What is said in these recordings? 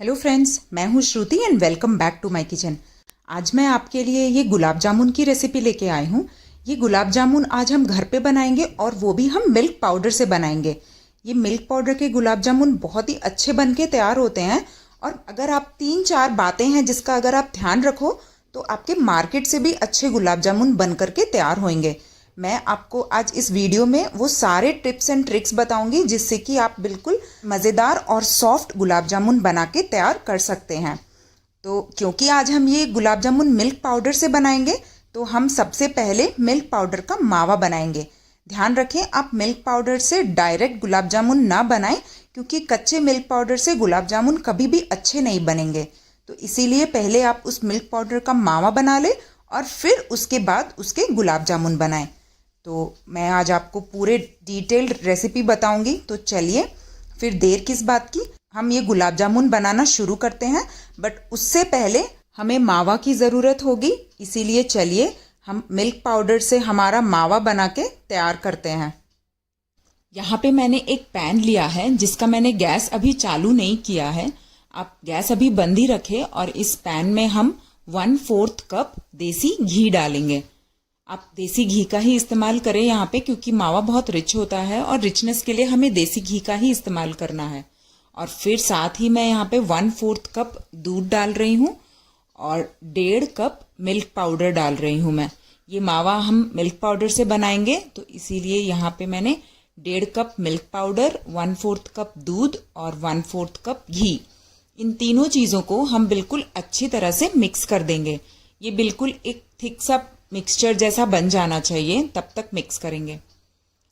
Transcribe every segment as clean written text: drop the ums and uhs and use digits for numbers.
Hello friends, मैं हूँ Shruti and welcome back to my kitchen. आज मैं आपके लिए ये गुलाब जामुन की रेसिपी लेके आई हूँ। ये गुलाब जामुन आज हम घर पे बनाएंगे और वो भी हम मिल्क पाउडर से बनाएंगे। ये मिल्क पाउडर के गुलाब जामुन बहुत ही अच्छे बन के तैयार होते हैं और अगर आप 3-4 बातें हैं जिसका अगर आप ध्यान रखो तो आपके मार्केट से भी अच्छे गुलाब जामुन बन करके तैयार होंगे। मैं आपको आज इस वीडियो में वो सारे टिप्स एंड ट्रिक्स बताऊंगी जिससे कि आप बिल्कुल मज़ेदार और सॉफ्ट गुलाब जामुन बना के तैयार कर सकते हैं। तो क्योंकि आज हम ये गुलाब जामुन मिल्क पाउडर से बनाएंगे तो हम सबसे पहले मिल्क पाउडर का मावा बनाएंगे। ध्यान रखें, आप मिल्क पाउडर से डायरेक्ट गुलाब जामुन ना बनाएं क्योंकि कच्चे मिल्क पाउडर से गुलाब जामुन कभी भी अच्छे नहीं बनेंगे। तो इसीलिए पहले आप उस मिल्क पाउडर का मावा बना लें और फिर उसके बाद उसके गुलाब जामुन बनाएं। तो मैं आज आपको पूरे डिटेल्ड रेसिपी बताऊंगी। तो चलिए फिर देर किस बात की, हम ये गुलाब जामुन बनाना शुरू करते हैं। बट उससे पहले हमें मावा की ज़रूरत होगी, इसीलिए चलिए हम मिल्क पाउडर से हमारा मावा बना के तैयार करते हैं। यहाँ पे मैंने एक पैन लिया है जिसका मैंने गैस अभी चालू नहीं किया है। आप गैस अभी बंद ही रखें और इस पैन में हम 1/4 कप देसी घी डालेंगे। आप देसी घी का ही इस्तेमाल करें यहाँ पे क्योंकि मावा बहुत रिच होता है और रिचनेस के लिए हमें देसी घी का ही इस्तेमाल करना है। और फिर साथ ही मैं यहाँ पे 1/4 कप दूध डाल रही हूँ और 1.5 कप मिल्क पाउडर डाल रही हूँ मैं। ये मावा हम मिल्क पाउडर से बनाएंगे तो इसीलिए यहाँ पे मैंने 1.5 कप मिल्क पाउडर, 1/4 कप दूध और 1/4 कप घी, इन तीनों चीज़ों को हम बिल्कुल अच्छी तरह से मिक्स कर देंगे। ये बिल्कुल एक थिक सा मिक्सचर जैसा बन जाना चाहिए, तब तक मिक्स करेंगे।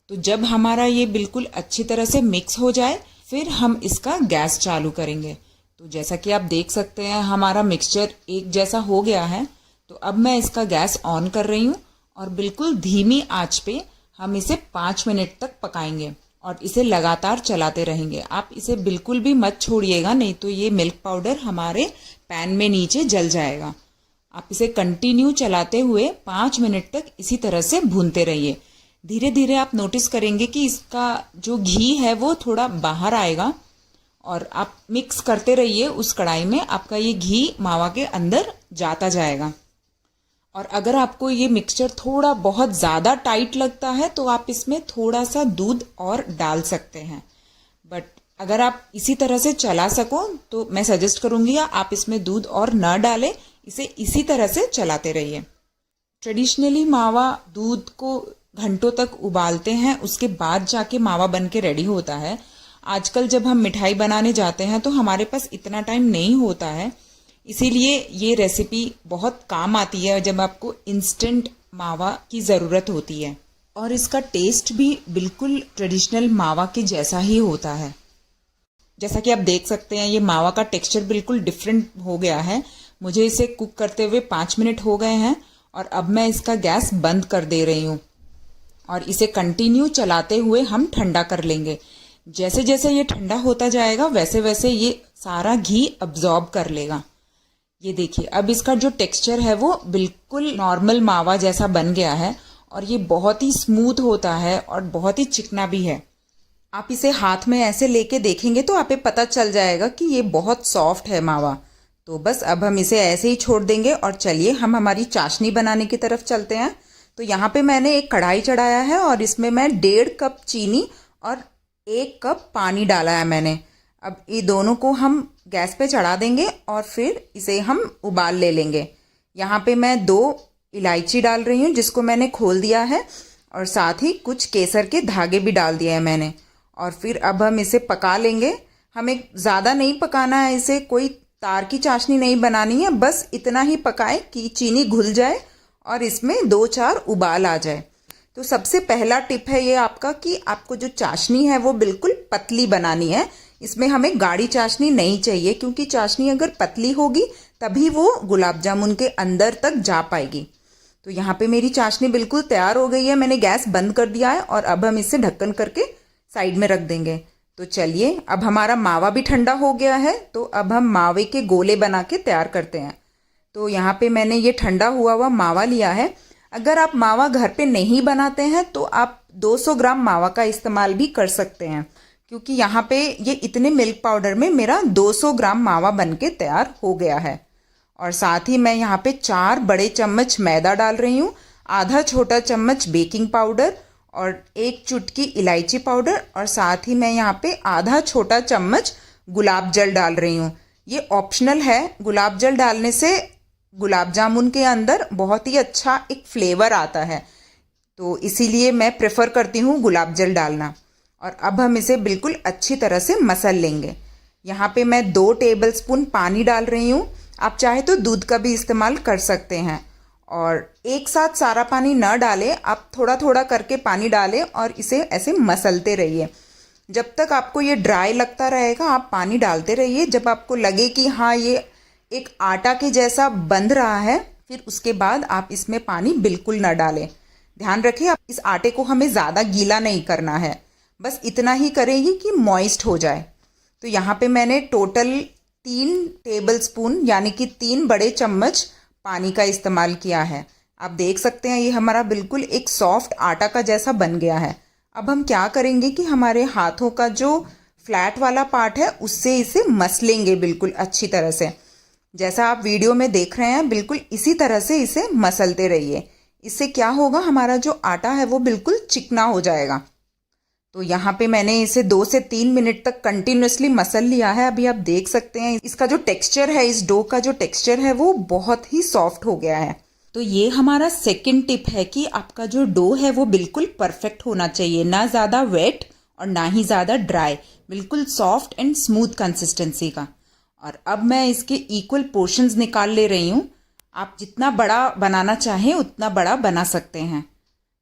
तो जब हमारा ये बिल्कुल अच्छी तरह से मिक्स हो जाए फिर हम इसका गैस चालू करेंगे। तो जैसा कि आप देख सकते हैं हमारा मिक्सचर एक जैसा हो गया है। तो अब मैं इसका गैस ऑन कर रही हूँ और बिल्कुल धीमी आंच पे हम इसे 5 मिनट तक पकाएंगे और इसे लगातार चलाते रहेंगे। आप इसे बिल्कुल भी मत छोड़िएगा, नहीं तो ये मिल्क पाउडर हमारे पैन में नीचे जल जाएगा। आप इसे कंटिन्यू चलाते हुए 5 मिनट तक इसी तरह से भूनते रहिए। धीरे धीरे आप नोटिस करेंगे कि इसका जो घी है वो थोड़ा बाहर आएगा और आप मिक्स करते रहिए उस कढ़ाई में, आपका ये घी मावा के अंदर जाता जाएगा। और अगर आपको ये मिक्सचर थोड़ा बहुत ज़्यादा टाइट लगता है तो आप इसमें थोड़ा सा दूध और डाल सकते हैं। बट अगर आप इसी तरह से चला सको तो मैं सजेस्ट करूँगी आप इसमें दूध और न डालें, इसे इसी तरह से चलाते रहिए। ट्रेडिशनली मावा दूध को घंटों तक उबालते हैं, उसके बाद जाके मावा बन के रेडी होता है। आजकल जब हम मिठाई बनाने जाते हैं तो हमारे पास इतना टाइम नहीं होता है, इसीलिए ये रेसिपी बहुत काम आती है जब आपको इंस्टेंट मावा की ज़रूरत होती है। और इसका टेस्ट भी बिल्कुल ट्रेडिशनल मावा के जैसा ही होता है। जैसा कि आप देख सकते हैं ये मावा का टेक्सचर बिल्कुल डिफरेंट हो गया है। मुझे इसे कुक करते हुए 5 मिनट हो गए हैं और अब मैं इसका गैस बंद कर दे रही हूँ और इसे कंटिन्यू चलाते हुए हम ठंडा कर लेंगे। जैसे जैसे ये ठंडा होता जाएगा वैसे वैसे ये सारा घी अब्जॉर्ब कर लेगा। ये देखिए अब इसका जो टेक्सचर है वो बिल्कुल नॉर्मल मावा जैसा बन गया है और ये बहुत ही स्मूथ होता है और बहुत ही चिकना भी है। आप इसे हाथ में ऐसे लेके देखेंगे तो आपको पता चल जाएगा कि ये बहुत सॉफ्ट है मावा। तो बस अब हम इसे ऐसे ही छोड़ देंगे और चलिए हम हमारी चाशनी बनाने की तरफ चलते हैं। तो यहाँ पे मैंने एक कढ़ाई चढ़ाया है और इसमें मैं 1.5 कप चीनी और 1 कप पानी डाला है मैंने। अब ये दोनों को हम गैस पे चढ़ा देंगे और फिर इसे हम उबाल ले लेंगे। यहाँ पे मैं 2 इलायची डाल रही हूँ जिसको मैंने खोल दिया है और साथ ही कुछ केसर के धागे भी डाल दिए हैं मैंने। और फिर अब हम इसे पका लेंगे। हमें ज़्यादा नहीं पकाना है, इसे कोई तार की चाशनी नहीं बनानी है, बस इतना ही पकाएं कि चीनी घुल जाए और इसमें 2-4 उबाल आ जाए। तो सबसे पहला टिप है ये आपका कि आपको जो चाशनी है वो बिल्कुल पतली बनानी है। इसमें हमें गाढ़ी चाशनी नहीं चाहिए क्योंकि चाशनी अगर पतली होगी तभी वो गुलाब जामुन के अंदर तक जा पाएगी। तो यहाँ पे मेरी चाशनी बिल्कुल तैयार हो गई है, मैंने गैस बंद कर दिया है और अब हम इसे ढक्कन करके साइड में रख देंगे। तो चलिए अब हमारा मावा भी ठंडा हो गया है तो अब हम मावे के गोले बना के तैयार करते हैं। तो यहाँ पे मैंने ये ठंडा हुआ मावा लिया है। अगर आप मावा घर पे नहीं बनाते हैं तो आप 200 ग्राम मावा का इस्तेमाल भी कर सकते हैं क्योंकि यहाँ पे ये इतने मिल्क पाउडर में मेरा 200 ग्राम मावा बन के तैयार हो गया है। और साथ ही मैं यहाँ पे 4 बड़े चम्मच मैदा डाल रही हूँ, आधा छोटा चम्मच बेकिंग पाउडर और 1 चुटकी इलायची पाउडर, और साथ ही मैं यहाँ पे आधा छोटा चम्मच गुलाब जल डाल रही हूँ। ये ऑप्शनल है, गुलाब जल डालने से गुलाब जामुन के अंदर बहुत ही अच्छा एक फ्लेवर आता है, तो इसीलिए मैं प्रेफर करती हूँ गुलाब जल डालना। और अब हम इसे बिल्कुल अच्छी तरह से मसल लेंगे। यहाँ पे मैं 2 टेबलस्पून पानी डाल रही हूँ, आप चाहे तो दूध का भी इस्तेमाल कर सकते हैं। और एक साथ सारा पानी न डालें, आप थोड़ा थोड़ा करके पानी डालें और इसे ऐसे मसलते रहिए। जब तक आपको ये ड्राई लगता रहेगा आप पानी डालते रहिए। जब आपको लगे कि हाँ ये एक आटा के जैसा बंध रहा है, फिर उसके बाद आप इसमें पानी बिल्कुल न डालें। ध्यान रखें, आप इस आटे को हमें ज़्यादा गीला नहीं करना है, बस इतना ही करेंगे कि मॉइस्ट हो जाए। तो यहाँ पे मैंने टोटल 3 टेबलस्पून यानी कि 3 बड़े चम्मच पानी का इस्तेमाल किया है। आप देख सकते हैं ये हमारा बिल्कुल एक सॉफ्ट आटा का जैसा बन गया है। अब हम क्या करेंगे कि हमारे हाथों का जो फ्लैट वाला पार्ट है उससे इसे मसलेंगे बिल्कुल अच्छी तरह से। जैसा आप वीडियो में देख रहे हैं बिल्कुल इसी तरह से इसे मसलते रहिए। इससे क्या होगा, हमारा जो आटा है वो बिल्कुल चिकना हो जाएगा। तो यहाँ पे मैंने इसे 2 से 3 मिनट तक कंटिन्यूसली मसल लिया है। अभी आप देख सकते हैं इसका जो टेक्सचर है, इस डो का जो टेक्सचर है वो बहुत ही सॉफ्ट हो गया है। तो ये हमारा सेकंड टिप है कि आपका जो डो है वो बिल्कुल परफेक्ट होना चाहिए, ना ज़्यादा वेट और ना ही ज़्यादा ड्राई, बिल्कुल सॉफ्ट एंड स्मूथ कंसिस्टेंसी का। और अब मैं इसके इक्वल पोर्शंस निकाल ले रही हूँ। आप जितना बड़ा बनाना चाहें उतना बड़ा बना सकते हैं।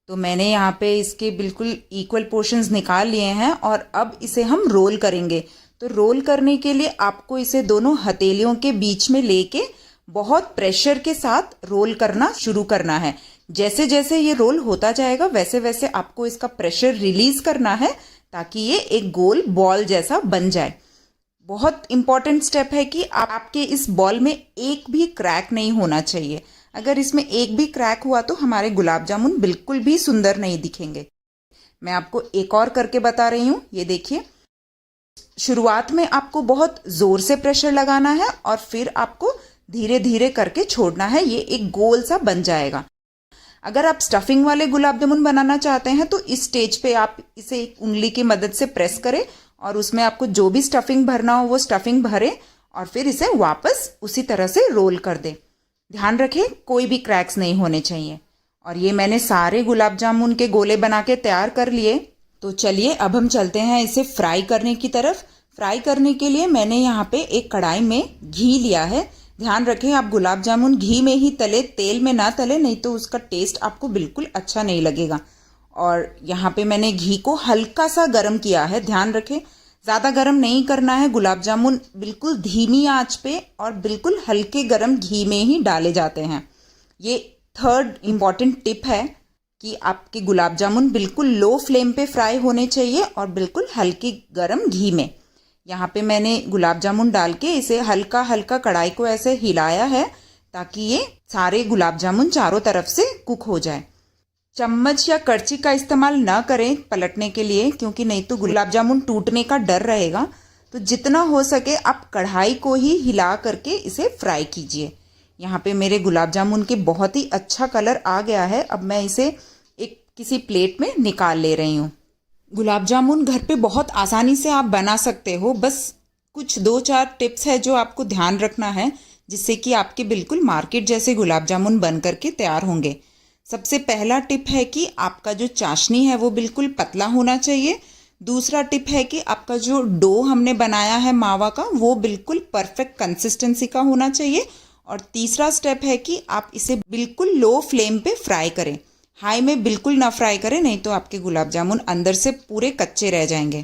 तो मैंने यहाँ पे इसके बिल्कुल इक्वल पोर्शंस निकाल लिए हैं और अब इसे हम रोल करेंगे। तो रोल करने के लिए आपको इसे दोनों हथेलियों के बीच में लेके बहुत प्रेशर के साथ रोल करना शुरू करना है। जैसे जैसे ये रोल होता जाएगा वैसे वैसे आपको इसका प्रेशर रिलीज करना है ताकि ये एक गोल बॉल जैसा बन जाए। बहुत इंपॉर्टेंट स्टेप है कि आपके इस बॉल में एक भी क्रैक नहीं होना चाहिए। अगर इसमें एक भी क्रैक हुआ तो हमारे गुलाब जामुन बिल्कुल भी सुंदर नहीं दिखेंगे। मैं आपको एक और करके बता रही हूँ, ये देखिए। शुरुआत में आपको बहुत जोर से प्रेशर लगाना है और फिर आपको धीरे धीरे करके छोड़ना है, ये एक गोल सा बन जाएगा। अगर आप स्टफिंग वाले गुलाब जामुन बनाना चाहते हैं तो इस स्टेज पे आप इसे एक उंगली की मदद से प्रेस करें और उसमें आपको जो भी स्टफिंग भरना हो वो स्टफिंग भरें और फिर इसे वापस उसी तरह से रोल कर दें। ध्यान रखें कोई भी क्रैक्स नहीं होने चाहिए। और ये मैंने सारे गुलाब जामुन के गोले बना के तैयार कर लिए। तो चलिए अब हम चलते हैं इसे फ्राई करने की तरफ। फ्राई करने के लिए मैंने यहाँ पे एक कढ़ाई में घी लिया है। ध्यान रखें आप गुलाब जामुन घी में ही तले, तेल में ना तले, नहीं तो उसका टेस्ट आपको बिल्कुल अच्छा नहीं लगेगा। और यहाँ पे मैंने घी को हल्का सा गर्म किया है। ध्यान रखें ज़्यादा गर्म नहीं करना है। गुलाब जामुन बिल्कुल धीमी आंच पे और बिल्कुल हल्के गर्म घी में ही डाले जाते हैं। ये थर्ड इम्पॉर्टेंट टिप है कि आपके गुलाब जामुन बिल्कुल लो फ्लेम पे फ्राई होने चाहिए और बिल्कुल हल्के गर्म घी में। यहाँ पे मैंने गुलाब जामुन डाल के इसे हल्का हल्का कढ़ाई को ऐसे हिलाया है ताकि ये सारे गुलाब जामुन चारों तरफ से कुक हो जाए। चम्मच या करछी का इस्तेमाल ना करें पलटने के लिए, क्योंकि नहीं तो गुलाब जामुन टूटने का डर रहेगा। तो जितना हो सके आप कढ़ाई को ही हिला करके इसे फ्राई कीजिए। यहाँ पे मेरे गुलाब जामुन के बहुत ही अच्छा कलर आ गया है। अब मैं इसे एक किसी प्लेट में निकाल ले रही हूँ। गुलाब जामुन घर पे बहुत आसानी से आप बना सकते हो। बस कुछ 2-4 टिप्स है जो आपको ध्यान रखना है, जिससे कि आपके बिल्कुल मार्केट जैसे गुलाब जामुन बन करके तैयार होंगे। सबसे पहला टिप है कि आपका जो चाशनी है वो बिल्कुल पतला होना चाहिए। दूसरा टिप है कि आपका जो डो हमने बनाया है मावा का वो बिल्कुल परफेक्ट कंसिस्टेंसी का होना चाहिए। और तीसरा स्टेप है कि आप इसे बिल्कुल लो फ्लेम पे फ्राई करें, हाई में बिल्कुल ना फ्राई करें, नहीं तो आपके गुलाब जामुन अंदर से पूरे कच्चे रह जाएंगे।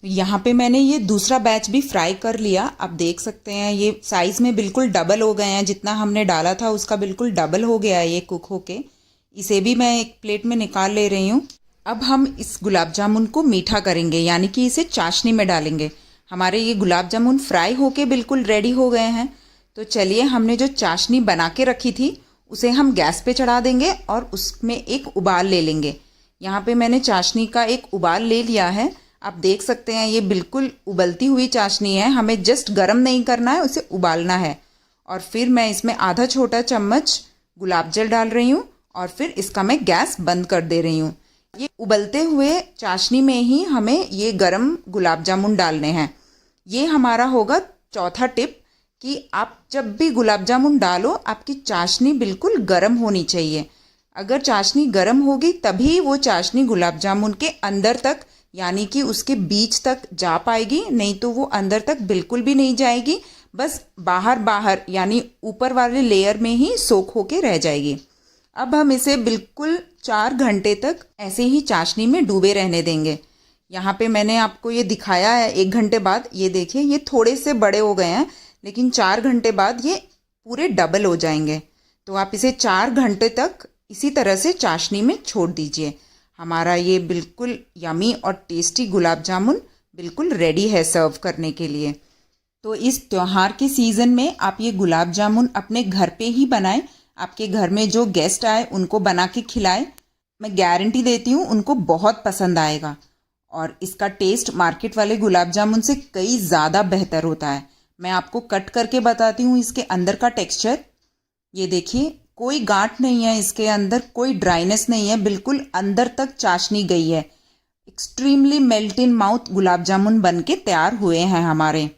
यहाँ पे मैंने ये दूसरा बैच भी फ्राई कर लिया। आप देख सकते हैं ये साइज़ में बिल्कुल डबल हो गए हैं, जितना हमने डाला था उसका बिल्कुल डबल हो गया है ये कुक होके। इसे भी मैं एक प्लेट में निकाल ले रही हूँ। अब हम इस गुलाब जामुन को मीठा करेंगे, यानी कि इसे चाशनी में डालेंगे। हमारे ये गुलाब जामुन फ्राई होके बिल्कुल रेडी हो गए हैं। तो चलिए हमने जो चाशनी बना के रखी थी उसे हम गैस पे चढ़ा देंगे और उसमें एक उबाल ले लेंगे। यहाँ पे मैंने चाशनी का एक उबाल ले लिया है। आप देख सकते हैं ये बिल्कुल उबलती हुई चाशनी है, हमें जस्ट गरम नहीं करना है, उसे उबालना है। और फिर मैं इसमें आधा छोटा चम्मच गुलाब जल डाल रही हूँ और फिर इसका मैं गैस बंद कर दे रही हूँ। ये उबलते हुए चाशनी में ही हमें ये गरम गुलाब जामुन डालने हैं। ये हमारा होगा चौथा टिप कि आप जब भी गुलाब जामुन डालो आपकी चाशनी बिल्कुल गरम होनी चाहिए। अगर चाशनी गरम होगी तभी वो चाशनी गुलाब जामुन के अंदर तक यानी कि उसके बीच तक जा पाएगी, नहीं तो वो अंदर तक बिल्कुल भी नहीं जाएगी, बस बाहर बाहर यानी ऊपर वाले लेयर में ही सोख होके रह जाएगी। अब हम इसे बिल्कुल 4 घंटे तक ऐसे ही चाशनी में डूबे रहने देंगे। यहाँ पे मैंने आपको ये दिखाया है 1 घंटे बाद, ये देखिए ये थोड़े से बड़े हो गए हैं, लेकिन 4 घंटे बाद ये पूरे डबल हो जाएंगे। तो आप इसे 4 घंटे तक इसी तरह से चाशनी में छोड़ दीजिए। हमारा ये बिल्कुल यमी और टेस्टी गुलाब जामुन बिल्कुल रेडी है सर्व करने के लिए। तो इस त्योहार के सीज़न में आप ये गुलाब जामुन अपने घर पे ही बनाएं। आपके घर में जो गेस्ट आए उनको बना के खिलाएं, मैं गारंटी देती हूँ उनको बहुत पसंद आएगा। और इसका टेस्ट मार्केट वाले गुलाब जामुन से कई ज़्यादा बेहतर होता है। मैं आपको कट करके बताती हूँ इसके अंदर का टेक्सचर। ये देखिए कोई गांठ नहीं है इसके अंदर, कोई ड्राइनेस नहीं है, बिल्कुल अंदर तक चाशनी गई है। Extremely melt in mouth gulab jamun बन के तैयार हुए हैं हमारे।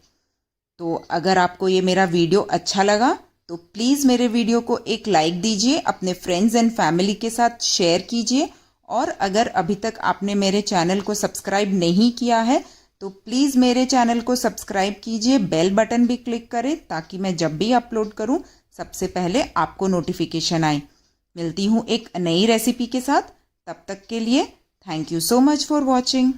तो अगर आपको ये मेरा वीडियो अच्छा लगा तो प्लीज़ मेरे वीडियो को एक लाइक दीजिए, अपने फ्रेंड्स एंड फैमिली के साथ शेयर कीजिए। और अगर अभी तक आपने मेरे चैनल को सब्सक्राइब नहीं किया है तो प्लीज़ मेरे चैनल को सब्सक्राइब कीजिए, बेल बटन भी क्लिक करें ताकि मैं जब भी अपलोड करूं सबसे पहले आपको नोटिफिकेशन आए। मिलती हूं एक नई रेसिपी के साथ, तब तक के लिए thank you so much for watching.